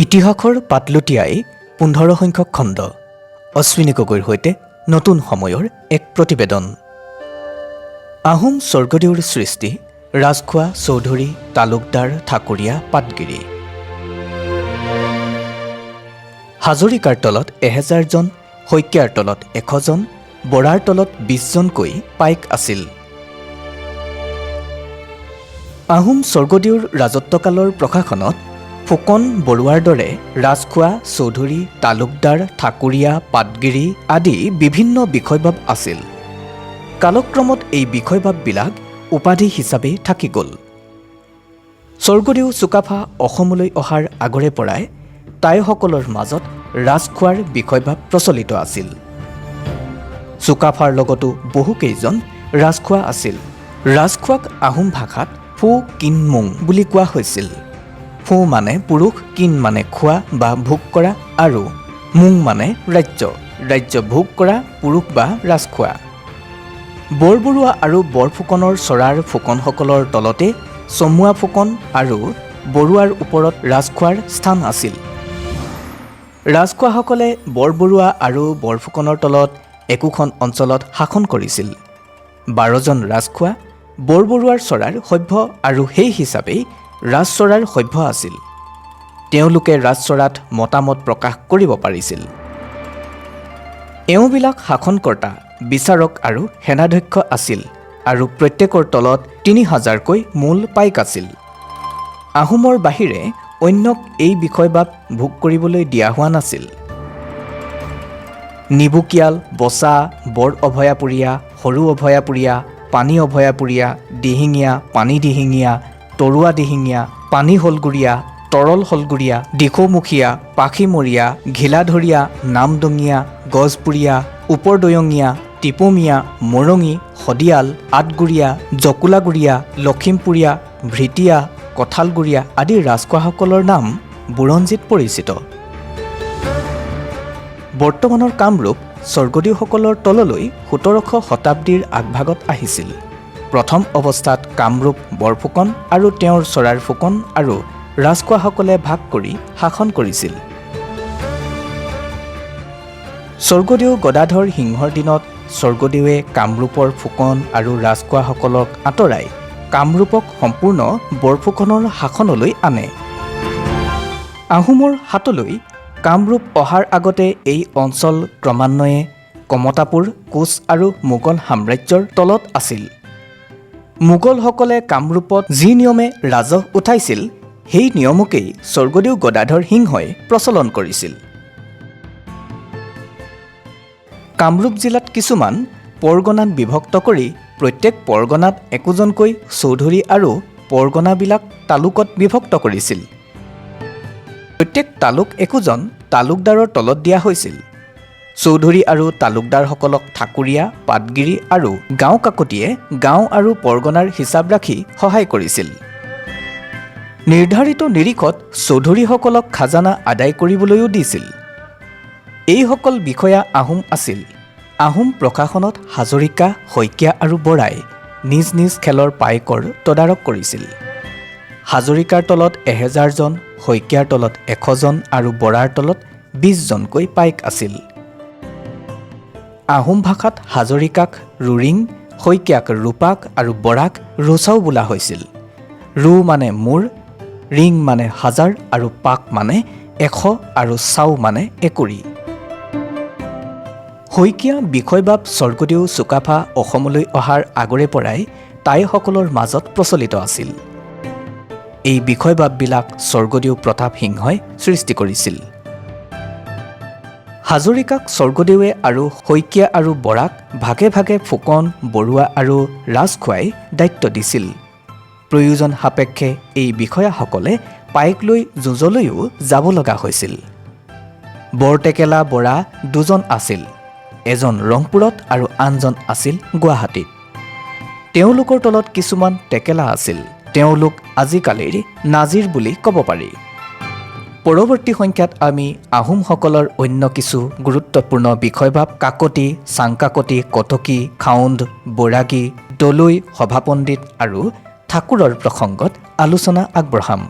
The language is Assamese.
ইতিহাসৰ পাতলুটিয়াই ১৫ সংখ্যক খণ্ড অশ্বিনী গগৈৰ সৈতে নতুন সময়ৰ এক প্ৰতিবেদন। আহোম স্বৰ্গদেউৰ সৃষ্টি ৰাজখোৱা চৌধুৰী তালুকদাৰ ঠাকুৰীয়া পাটগিৰি। হাজৰিকাৰ তলত ১০০০ জন, শইকীয়াৰ তলত ১০০ জন, বৰাৰ তলত ২০ জনকৈ পাইক আছিল। আহোম স্বৰ্গদেউৰ ৰাজত্বকালৰ প্ৰশাসনত ফুকন বৰুৱাৰ দৰে ৰাজখোৱা চৌধুৰী তালুকদাৰ ঠাকুৰীয়া পাটগিৰি আদি বিভিন্ন বিষয়বাব আছিল। কালক্ৰমত এই বিষয়বাববিলাক উপাধি হিচাপে থাকি গ'ল। স্বৰ্গদেউ চুকাফা অসমলৈ অহাৰ আগৰে পৰাই টাইসকলৰ মাজত ৰাজখোৱাৰ বিষয়বাব প্ৰচলিত আছিল। চুকাফাৰ লগতো বহুকেইজন ৰাজখোৱা আছিল। ৰাজখোৱাক আহোম ভাষাত ফু কিন মুং বুলি কোৱা হৈছিল। ফু মানে পুৰুষ, কিন মানে খোৱা বা ভোগ কৰা, আৰু মুং মানে ৰাজ্য, ৰাজ্য ভোগ কৰা পুৰুষ বা ৰাজখোৱা। বৰবৰুৱা আৰু বৰফুকনৰ চৰাৰ ফুকনসকলৰ তলতে চমুৱা ফুকন আৰু বৰুৱাৰ ওপৰত ৰাজখোৱাৰ স্থান আছিল। ৰাজখোৱাসকলে বৰবৰুৱা আৰু বৰফুকনৰ তলত একোখন অঞ্চলত শাসন কৰিছিল। ১২ জন ৰাজখোৱা বৰবৰুৱাৰ চৰাৰ সভ্য আৰু সেই হিচাপেই ৰাজচৰাৰ সভ্য আছিল। তেওঁলোকে ৰাজচৰাত মতামত প্ৰকাশ কৰিব পাৰিছিল। এওঁবিলাক শাসনকৰ্তা, বিচাৰক আৰু সেনাধ্যক্ষ আছিল আৰু প্ৰত্যেকৰ তলত ৩০০০কৈ মূল পাইক আছিল। আহোমৰ বাহিৰে অন্যক এই বিষয়বাব ভোগ কৰিবলৈ দিয়া হোৱা নাছিল। নিবুকিয়াল, বচা, বৰ অভয়াপুৰীয়া, সৰু অভয়াপুৰীয়া, পানী অভয়াপুৰীয়া, দিহিঙীয়া, পানী দিহিঙীয়া, তৰুৱা দিহিঙীয়া, পানী হলগুৰীয়া, তৰল হলগুৰীয়া, দিখৌমুখীয়া, পাখীমৰীয়া, ঘিলাধৰীয়া, নামদঙীয়া, গজপুৰীয়া, ওপৰদৈয়ঙীয়া, টিপমীয়া, মৰঙী, সদিয়াল, আটগুৰীয়া, জকুলাগুৰীয়া, লখিমপুৰীয়া, ভৃতীয়া, কঁঠালগুৰীয়া আদি ৰাজখোৱাসকলৰ নাম বুৰঞ্জীত পৰিচিত। বৰ্তমানৰ কামৰূপ স্বৰ্গদেউসকলৰ তললৈ ১৭শ শতাব্দীৰ আগভাগত আহিছিল। প্ৰথম অৱস্থাত কামৰূপ বৰফুকন আৰু তেওঁৰ চৰাৰ ফুকন আৰু ৰাজখোৱাসকলে ভাগ কৰি শাসন কৰিছিল। স্বৰ্গদেউ গদাধৰ সিংহৰ দিনত স্বৰ্গদেৱে কামৰূপৰ ফুকন আৰু ৰাজখোৱাসকলক আঁতৰাই কামৰূপক সম্পূৰ্ণ বৰফুকনৰ শাসনলৈ আনে। আহোমৰ হাতলৈ কামৰূপ অহাৰ আগতে এই অঞ্চল ক্ৰমান্বয়ে কমতাপুৰ, কোচ আৰু মোগল সাম্ৰাজ্যৰ তলত আছিল। মোগলসকলে কামৰূপত যি নিয়মে ৰাজহ উঠাইছিল সেই নিয়মকেই স্বৰ্গদেউ গদাধৰ সিংহই প্ৰচলন কৰিছিল। কামৰূপ জিলাত কিছুমান পৰগনাত বিভক্ত কৰি প্ৰত্যেক পৰগনাত একোজনকৈ চৌধুৰী আৰু পৰগনাবিলাক তালুকত বিভক্ত কৰিছিল। প্ৰত্যেক তালুক একোজন তালুকদাৰৰ তলত দিয়া হৈছিল। চৌধুৰী আৰু তালুকদাৰসকলক ঠাকুৰীয়া, পাটগিৰি আৰু গাঁও কাকতিয়ে গাঁও আৰু পৰগনাৰ হিচাপ ৰাখি সহায় কৰিছিল। নিৰ্ধাৰিত নিৰিখত চৌধুৰীসকলক খাজানা আদায় কৰিবলৈও দিছিল। এইসকল বিষয়া আহোম আছিল। আহোম প্ৰশাসনত হাজৰিকা, শইকীয়া আৰু বৰাই নিজ নিজ খেলৰ পাইকৰ তদাৰক কৰিছিল। হাজৰিকাৰ তলত ১০০০ জন, শইকীয়াৰ তলত ১০০ জন আৰু বৰাৰ তলত ২০ জনকৈ পাইক আছিল। আহোম ভাষাত হাজৰিকাক ৰুৰিং, শইকীয়াক ৰূপাক আৰু বৰাক ৰোচাও বোলা হৈছিল। ৰু মানে মূৰ, ৰিং মানে হাজাৰ আৰু পাক মানে ১০০ আৰু চাও মানে একুৰি। শইকীয়া বিষয়বাব স্বৰ্গদেউ চুকাফা অসমলৈ অহাৰ আগৰে পৰাই টাইসকলৰ মাজত প্ৰচলিত আছিল। এই বিষয়বাববিলাক স্বৰ্গদেউ প্ৰতাপ সিংহই সৃষ্টি কৰিছিল। হাজৰিকাক স্বৰ্গদেৱে আৰু শইকীয়া আৰু বৰাক ভাগে ভাগে ফুকন, বৰুৱা আৰু ৰাজখোৱাই দায়িত্ব দিছিল। প্ৰয়োজন সাপেক্ষে এই বিষয়াসকলে পাইক লৈ যুঁজলৈও যাব লগা হৈছিল। বৰটেকেলা বৰা দুজন আছিল, এজন ৰংপুৰত আৰু আনজন আছিল গুৱাহাটীত। তেওঁলোকৰ তলত কিছুমান টেকেলা আছিল। তেওঁলোক আজিকালিৰ নাজিৰ বুলি ক'ব পাৰি। পৰৱৰ্তী সংখ্যাত আমি আহোমসকলৰ অন্য কিছু গুৰুত্বপূৰ্ণ বিষয়বাব কাকতি, চাংকাকতি, কটকী, খাউণ্ড, বৈৰাগী, দলৈ, সভাপণ্ডিত আৰু ঠাকুৰৰ প্ৰসংগত আলোচনা আগবঢ়াম।